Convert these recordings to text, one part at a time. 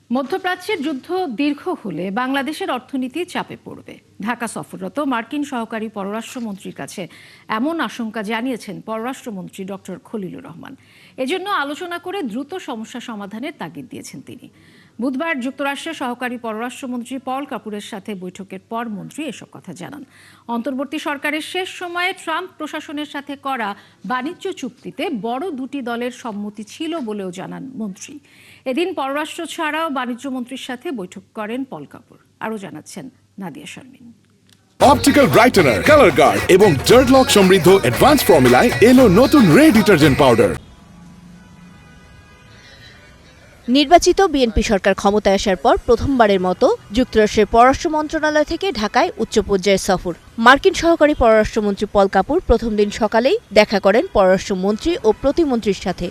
মধ্যপ্রাচ্যের যুদ্ধ দীর্ঘ হলে বাংলাদেশের অর্থনীতি চাপে পড়বে। ঢাকা সফররত মার্কিন সহকারী পররাষ্ট্রমন্ত্রীর কাছে এমন আশঙ্কা জানিয়েছেন পররাষ্ট্রমন্ত্রী ডক্টর খলিলুর রহমান। এজন্য আলোচনা করে দ্রুত সমস্যা সমাধানের তাগিদ দিয়েছেন তিনি। বুধবার যুক্তরাষ্ট্রের সহকারী পররাষ্ট্রমন্ত্রী পল কাপুরের সাথে বৈঠকের পর মন্ত্রী এসব কথা জানান। অন্তর্বর্তী সরকারের শেষ সময়ে ট্রাম্প প্রশাসনের সাথে করা বাণিজ্য চুক্তিতে বড় দুটি দলের সম্মতি ছিল বলেও জানান মন্ত্রী। এদিন পররাষ্ট্র ছাড়াও বাণিজ্য মন্ত্রীর সাথে বৈঠক করেন পল কাপুর। আরও জানাচ্ছেন Nadia Sharmin. Optical brightener, colour guard এবং ডার্ট লক সমৃদ্ধ অ্যাডভান্স ফর্মুলায় এলো নতুন রে ডিটারজেন্ট পাউডার। নির্বাচিত বিএনপি সরকার ক্ষমতায় আসার পর প্রথমবারের মতো যুক্তরাষ্ট্রের পররাষ্ট্র মন্ত্রণালয় থেকে ঢাকায় উচ্চ পর্যায়ের সফর। মার্কিন সহকারী পররাষ্ট্রমন্ত্রী পল কাপুর প্রথম দিন সকালেই দেখা করেন পররাষ্ট্রমন্ত্রী ও প্রতিমন্ত্রীর সাথে।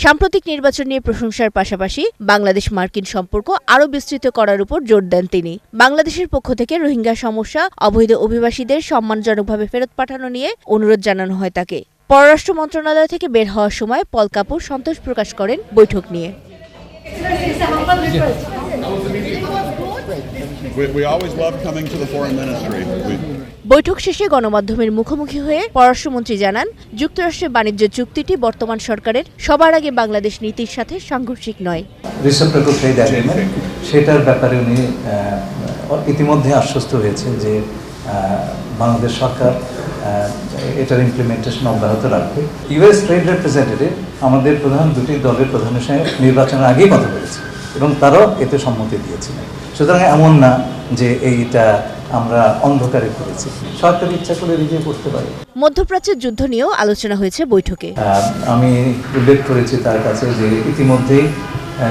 সাম্প্রতিক নির্বাচন নিয়ে প্রশংসার পাশাপাশি বাংলাদেশ মার্কিন সম্পর্ক আরও বিস্তৃত করার উপর জোর দেন তিনি। বাংলাদেশের পক্ষ থেকে রোহিঙ্গা সমস্যা, অবৈধ অভিবাসীদের সম্মানজনকভাবে ফেরত পাঠানো নিয়ে অনুরোধ জানানো হয় তাকে। পররাষ্ট্র মন্ত্রণালয় থেকে বের হওয়ার সময় পল কাপুর সন্তোষ প্রকাশ করেন বৈঠক নিয়ে। বৈঠক শেষে গণমাধ্যমের মুখোমুখি হয়ে পররাষ্ট্রমন্ত্রী জানান, যুক্তরাষ্ট্রের বাণিজ্য চুক্তিটি বর্তমান সরকারের সবার আগে বাংলাদেশ নীতির সাথে সাংঘর্ষিক নয়। সেটার ব্যাপারে উনি ইতিমধ্যে আশ্বস্ত হয়েছে যে বাংলাদেশ সরকার এটার ইমপ্লিমেন্টেশন অব্যাহত রাখবে। ইউএস ট্রেড রিপ্রেজেন্টেটিভ আমাদের প্রধান দুটি দলের প্রধানের সঙ্গে নির্বাচনের আগেই কথা বলেছে এবং তারাও এতে সম্মতি দিয়েছিলেন। সুতরাং এমন না যে এইটা আমরা অন্ধকারে করেছি, সরকার ইচ্ছা করে রিভিউ করতে পারে। মধ্যপ্রাচ্যের যুদ্ধ নিয়েও আলোচনা হয়েছে বৈঠকে। আমি উল্লেখ করেছি তার কাছে যে ইতিমধ্যেই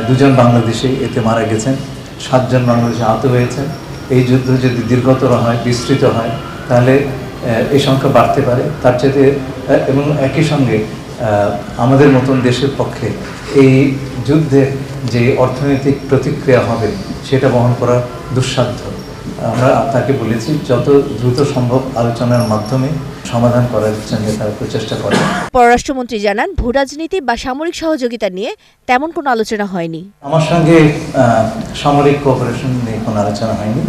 2 জন বাংলাদেশি এতে মারা গেছেন, 7 জন বাংলাদেশি আহত হয়েছেন। এই যুদ্ধ যদি দীর্ঘতর হয়, বিস্তৃত হয়, তাহলে এই সংখ্যা বাড়তে পারে। তার চেয়ে এবং একই সঙ্গে আমাদের মতন দেশের পক্ষে এই যুদ্ধের যে অর্থনৈতিক প্রতিক্রিয়া হবে সেটা বহন করা দুঃসাধ্য। আমরা তাকে বলেছি যত দ্রুত সম্ভব আলোচনার মাধ্যমে সমাধান করার জন্য তারা প্রচেষ্টা করে। পররাষ্ট্রমন্ত্রী জানান, ভূরাজনীতি বা সামরিক সহযোগিতা নিয়ে তেমন কোনো আলোচনা হয়নি। আমার সঙ্গে সামরিক কোঅপারেশন নিয়ে কোনো আলোচনা হয়নি।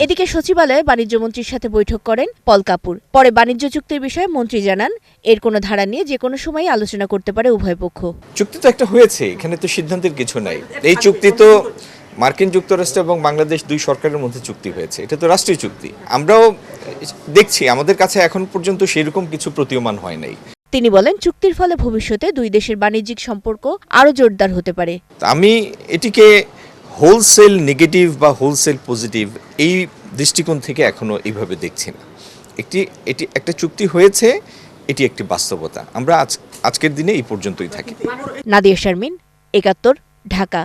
এদিকে সচিবালয়ে বাণিজ্য মন্ত্রীর সাথে বৈঠক করেন পল কাপুর। পরে বাণিজ্য চুক্তির বিষয়ে মন্ত্রী জানান, এর কোনো ধারা নিয়ে যে কোনো সময় আলোচনা করতে পারে উভয় পক্ষ। চুক্তি তো একটা হয়েছে, এখানে তো সিদ্ধান্তের কিছু নাই। এই চুক্তি তো মার্কিন যুক্তরাষ্ট্র এবং বাংলাদেশ 2 সরকারের মধ্যে চুক্তি হয়েছে, এটা তো রাষ্ট্রীয় চুক্তি। আমরাও দেখছি, আমাদের কাছে এখন পর্যন্ত সেরকম কিছু প্রতীয়মান হয় নাই। তিনি বলেন, চুক্তির ফলে ভবিষ্যতে 2 দেশের বাণিজ্যিক সম্পর্ক আরও জোরদার হতে পারে। আমি এটিকে হোলসেল নেগেটিভ বা হোলসেল পজিটিভ এই দৃষ্টিকোণ থেকে এখনো এইভাবে দেখছি না। এটি একটা চুক্তি হয়েছে, এটি একটি বাস্তবতা। আমরা আজকের দিনে এই পর্যন্তই থাকি। নাদিয়া শারমিন, 71, ঢাকা।